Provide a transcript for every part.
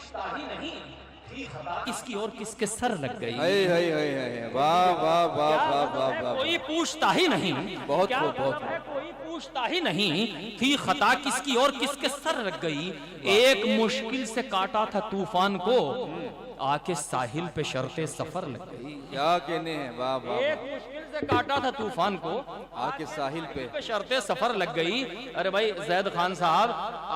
पूछता ही नहीं थी खता किसकी और किसके सर लग गई। वाह वाह वाह वाह वाह वाह। कोई पूछता ही नहीं, बहुत क्या बहुत है, कोई पूछता ही नहीं थी खता किसकी और किसके सर लग गई। एक मुश्किल से काटा था तूफान को, आके साहिल पे शर्ते सफर लग गई। क्या कहने हैं, वाह वाह। एक मुश्किल से काटा था तूफान को, आके साहिल पे शर्ते सफर लग गई। अरे भाई जैद खान साहब,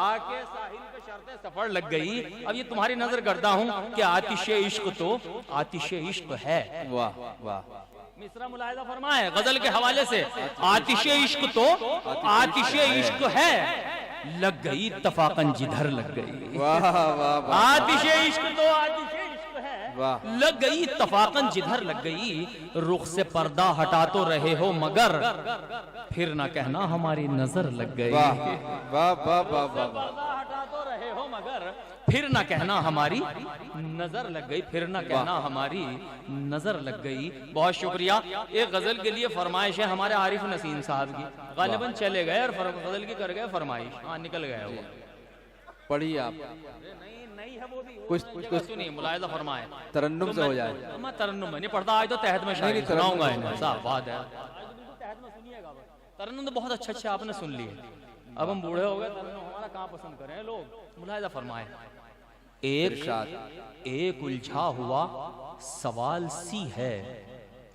आके साहिल पे शर्ते सफर लग गई। अब ये तुम्हारी नजर करता हूँ कि आतिशे इश्क तो आतिशे इश्क है। वाह वाह। मिसरा मुलाहिजा फरमाए गजल के हवाले से, आतिशे इश्क तो आतिशे इश्क है, लग गई इत्तफाकन जिधर लग गई। वाह वाह। आतिशे इश्क तो आतिशे इश्क है, लग गई इत्तफाकन जिधर लग गई। रुख से पर्दा हटा तो रहे हो मगर फिर ना कहना हमारी नजर लग गई। वाह वाह वाह वाह। पर्दा हटा तो रहे हो मगर फिर ना कहना हमारी नजर लग गई, फिर ना कहना हमारी नजर लग गई। बहुत शुक्रिया। एक गजल के लिए फरमाइश है हमारे आरिफ नसीम साहब की, गालिबन चले गए और गजल की कर गए फरमाइश। हाँ निकल गया वो, पढ़िए आप। नहीं है वो भी, कुछ सुनिए मुलाहिजा फरमाए, तरन्नुम से हो जाए। मैं तरन्नुम में नहीं पढ़ता, आज तो तहत में शायरी सुनाऊंगा इन्हें, साहब बात है। तरन्नुम तो बहुत अच्छे अच्छे आपने सुन लिए, अब हम बूढ़े हो गए, तरन्नुम हमारा कहाँ पसंद करें लोग। मुलाहिजा फरमाए, एक उलझा हुआ सवाल सी है,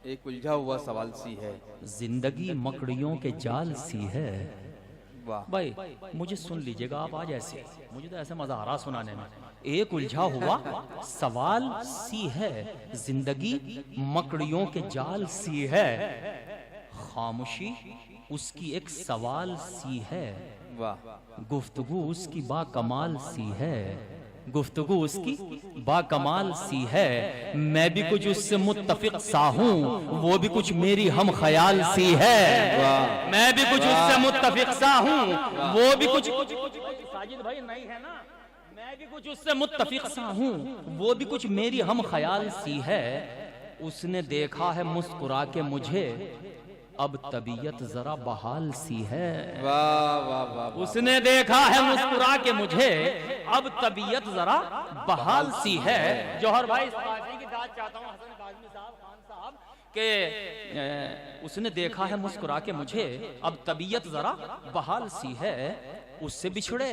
एक उलझा हुआ सवाल सी है, जिंदगी मकड़ियों के जाल सी है। वाह भाई मुझे सुन लीजिएगा आप आज ऐसे, मुझे तो ऐसे मजा आ रहा सुनाने में। एक उलझा हुआ सवाल सी है, जिंदगी मकड़ियों के जाल सी है, खामोशी उसकी एक सवाल सी है। वाह। गुफ्तगू उसकी बाकमाल सी है, गुफ्तगू उसकी बाकमाल सी है। मैं भी कुछ उससे मुत्तफिक सा हूँ, वो भी कुछ मेरी हम ख्याल सी है। मैं भी कुछ उससे मुत्तफिक सा हूँ, वो भी कुछ साजिद भाई नहीं है ना, मैं भी कुछ उससे मुत्तफिक सा हूँ, वो भी कुछ मेरी हम ख्याल सी है। उसने देखा है मुस्कुरा के मुझे, अब तबीयत जरा बहाल सी है। वाह वाह वाह। उसने देखा है मुस्कुरा के मुझे, अब तबीयत जरा बहाल सी है। जौहर भाई इस काजी की दाद चाहता हूँ हसन काज़मी साहब, खान साहब, के उसने देखा है मुस्कुरा के मुझे, अब तबीयत जरा बहाल सी है। उससे बिछड़े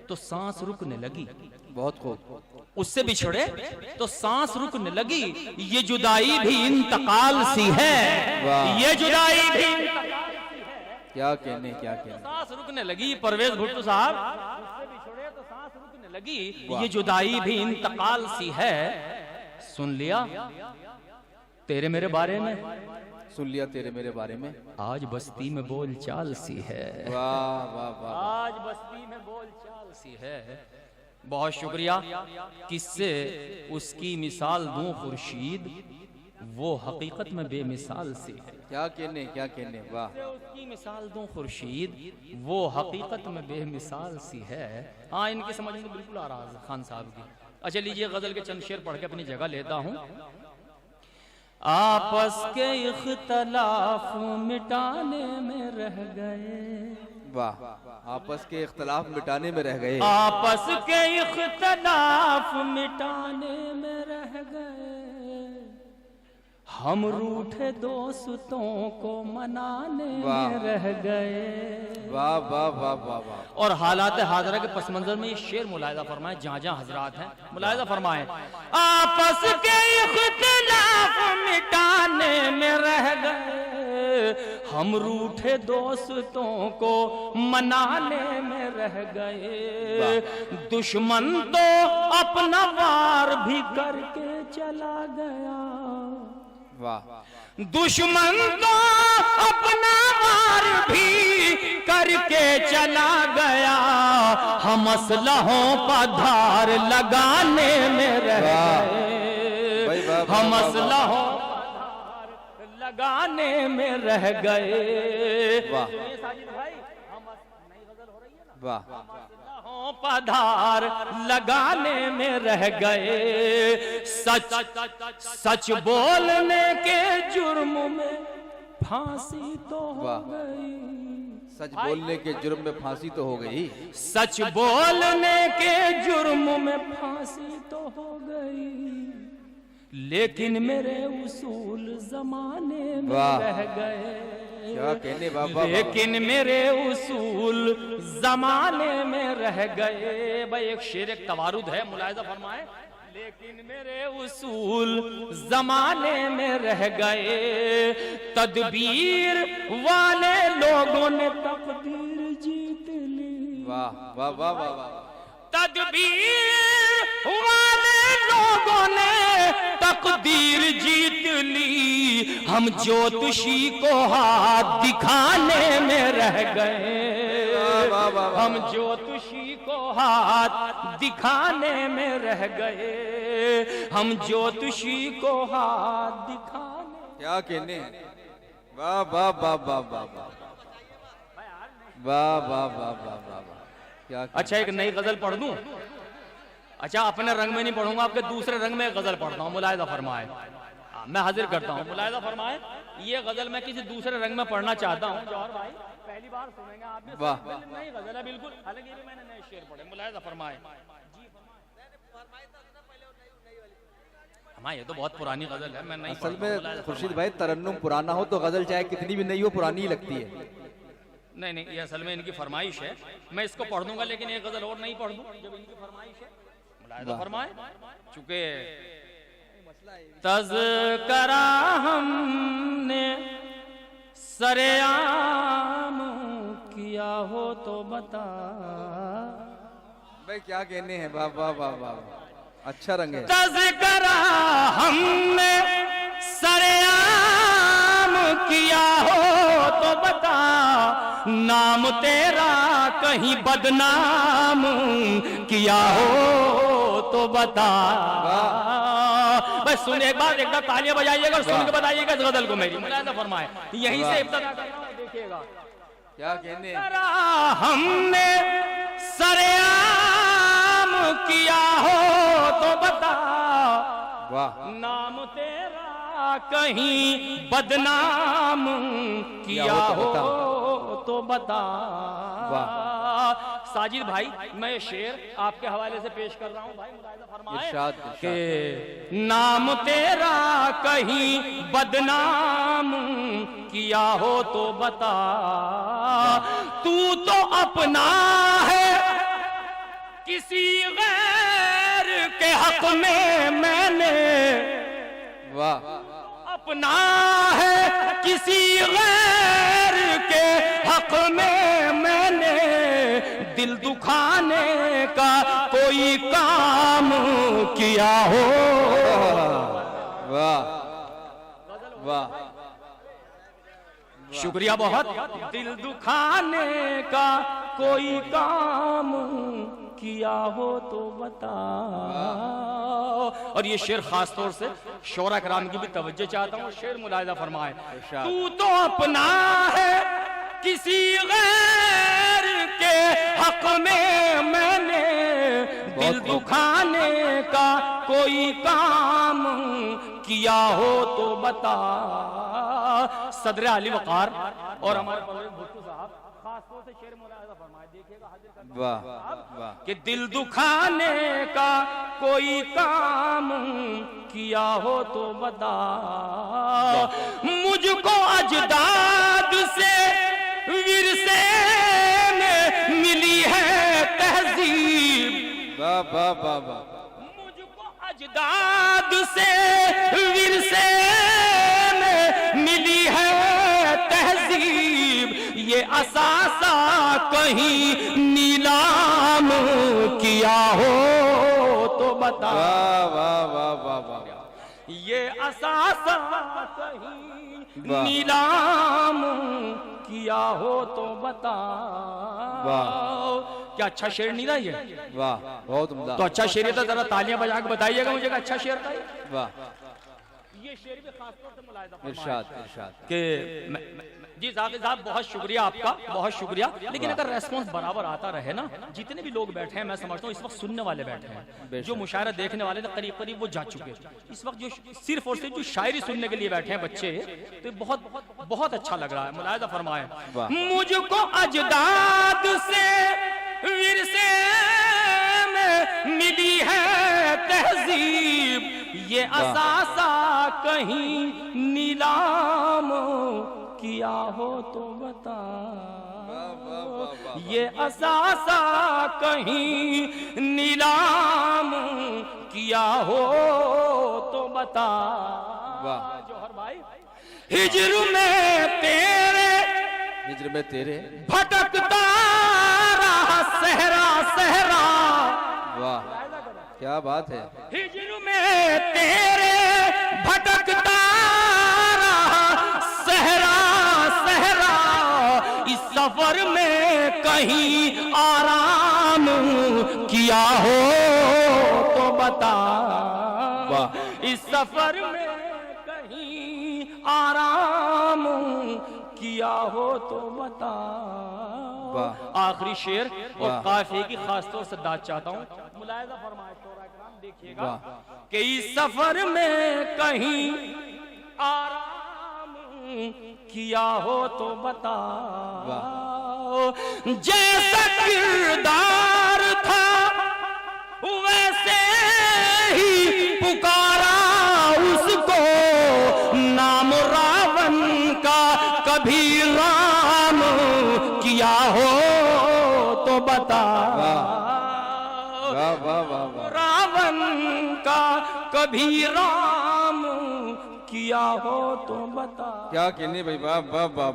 तो सांस रुकने लगी, बहुत खूब। उससे बिछड़े तो सांस रुकने लगी, ये जुदाई भी इंतकाल सी है। ये जुदाई भी क्या कहने, क्या कहने। सांस रुकने लगी, परवेज भुट्टो साहब, उससे बिछड़े तो सांस रुकने लगी, ये जुदाई भी इंतकाल सी है। सुन लिया तेरे मेरे बारे में, सुन लिया तेरे मेरे बारे में, आज बस्ती में बोल चाल सी है। वाह वाह वाह। आज बस्ती में बोल चाल सी है। बहुत शुक्रिया। किससे उसकी मिसाल दूं खुर्शीद, वो हकीकत में बेमिसाल सी है। क्या कहने, क्या कहने। वाह। उसकी मिसाल दूं खुर्शीद, वो हकीकत में बेमिसाल सी है। हाँ इनकी समझ में बिल्कुल आ रहा है खान साहब की। अच्छा लीजिए गजल के चंद शेर पढ़ के अपनी जगह लेता हूँ। आपस के इख्तलाफ मिटाने में रह गए, वाह। आपस के इख्तलाफ मिटाने में रह गए, आपस के इख्तलाफ मिटाने में रह गए, हम रूठे दोस्तों को मनाने में रह गए। वाह वाह वाह वाह वाह। और हालात हाजरा के पस मंजर में ये शेर मुलाहिजा फरमाए, जहाँ जहाँ हजरात हैं मुलाहिजा फरमाए। आपस के इख्तिलाफ मिटाने में रह गए, हम रूठे दोस्तों को मनाने में रह गए, दुश्मन तो अपना वार भी करके चला गया, वाह। दुश्मन तो अपना वार भी करके चला गया, हम असलहों पर धार लगाने में रह गए, हम असलहों पर धार लगाने में रह गए। वाह साजिद भाई, नई गजल हो रही है ना। वाह। पधार लगाने में रह गए, सच सच बोलने के जुर्म में फांसी तो हो गई, सच बोलने के जुर्म में फांसी तो हो गई, सच बोलने के जुर्म में में फांसी तो हो गई, लेकिन मेरे उसूल जमाने में रह गए। क्या कहने बाबा, लेकिन मेरे उसूल जमाने में रह गए। भाई एक शेर एक तवारुद है, मुलाहिजा फरमाए। लेकिन मेरे उसूल जमाने में रह गए, तदबीर वाले लोगों ने तकदीर जीत ली। वाह वाह वाह वाह वाह। तदबीर वाले लोगों ने तकदीर जीत ली, हम ज्योतिषी को हाथ दिखाने में रह गए। हम ज्योतिषी को हाथ दिखाने में रह गए, हम ज्योतिषी को हाथ दिखाने। क्या कहने, वाह वाह वाह वाह वाह वाह वाह वाह वाह वाह वाह। क्या अच्छा एक नई गजल पढ़ दूं? अच्छा अपने रंग में नहीं पढ़ूंगा, आपके दूसरे रंग में गजल पढ़ता हूँ, मुलाहिजा फरमाए। मैं हाजिर करता हूँ, मुलाहिजा फरमाए। ये गजल मैं किसी दूसरे रंग में पढ़ना चाहता हूँ। जौहर भाई पहली बार सुनेंगे आप भी। वाह। नई गजल है बिल्कुल, हालांकि ये भी मैंने नए शेर पढ़े। मुलाहिजा फरमाए। हाँ ये तो बहुत पुरानी गजल है, मैं नहीं। असल में खुर्शीद भाई तरन्नुम पुराना हो तो गजल चाहे कितनी भी नई हो पुरानी ही लगती है। नहीं नहीं, ये असल में इनकी फरमाइश है, मैं इसको पढ़ दूंगा लेकिन एक गजल और नहीं पढ़ दूं जब इनकी फरमाइश है। मुलाहिजा फरमाए। चूंकि तज़करा हमने सरेआम किया हो तो बता। भाई क्या कहने हैं, वाह वाह वाह वाह। अच्छा रंग है। तज़करा हमने सरेआम किया हो तो बता, नाम तेरा कहीं बदनाम किया हो तो बता। बस सुन एक बार, एक बार तालियां बजाइएगा और सुन के बताइएगा इस गजल को मेरी। मुलाहिजा फरमाए, यहीं से इब्तिदा देखिएगा। क्या कहने, हमने सरेआम किया हो तो बता, वाह। नाम तेरा कहीं बदनाम किया हो तो बता। साजिद भाई मैं ये शेर आपके हवाले से पेश कर रहा हूँ भाई, मुलाहिजा फरमाए कि नाम तेरा कहीं बदनाम किया हो तो बता, तू तो अपना है किसी गैर के हक में मैंने, वाह, अपना है किसी गैर के हक में मैंने, दिल दुखाने का कोई काम किया हो। वाह वाह, शुक्रिया बहुत। दिल दुखाने का कोई काम किया हो तो बता। और ये शेर खास तौर से शोरा कराम की भी तवज्जो चाहता हूँ। शेर मुलाहिजा फरमाए, तू तो अपना है किसी गैर के हक में मैंने, दिल दुखाने का कोई काम किया हो तो बता। सदर अली वकार और हमारे भुट्टो साहब खास तौर से शेर मुलाहिजा फरमाए, देखिएगा हाजिर करना। वाह वाह, कि दिल दुखाने का कोई काम किया हो तो बता, मुझको अजदाद से विरसे में मिली है तहजीब। वाह वाह वाह वाह, मुझको अजदाद से विरसे में मिली है तहजीब, ये असासा कहीं नीलाम किया हो तो बता। वाह वाह वाह वाह वाह, ये असासा कहीं नीलाम किया हो तो बता। क्या अच्छा शेर नहीं था ये? वाह बहुत उम्दा। तो अच्छा शेर था, जरा तालियां बजा के बताइएगा मुझे कि अच्छा शेर था ये। वाह, ये शेर भी खास तौर से मुलाहिजा फरमाए इरशाद इरशाद कि जी जाकिर साहब बहुत शुक्रिया आपका, बहुत शुक्रिया। लेकिन अगर रेस्पॉन्स बराबर आता रहे ना, जितने भी लोग बैठे हैं मैं समझता हूँ इस वक्त सुनने वाले बैठे हैं, जो मुशायरा देखने वाले थे करीब करीब वो जा चुके हैं। इस वक्त जो सिर्फ और सिर्फ जो शायरी सुनने के लिए बैठे हैं बच्चे, तो बहुत बहुत अच्छा लग रहा है। मुलाहिजा फरमाए, मुझको अजदाद से विरसे में मिली है ये असासा कहीं नीलाम किया हो तो बता, ये असासा कहीं नीलाम किया हो तो बता। जौहर भाई हिज्र में तेरे भटकता रहा सहरा सहरा। वाह क्या बात है। हिज्र में तेरे भटकता रहा सहरा सहरा, इस सफर में कहीं आराम किया हो तो बता। इस सफर में कहीं आराम किया हो तो बता। आखिरी शेर और काफिये की खास तौर से दाद चाहता हूँ, मुलाहिजा फरमाए देखिएगा कि इस सफर में कहीं आराम किया हो तो बता। जैसा किरदार था वैसे ही पुकारा उसको, नाम रावण का कभी राम किया हो तो बता। रावण का कभी राम किया हो तो बता। क्या कहने भाई, वाह वाह वाह।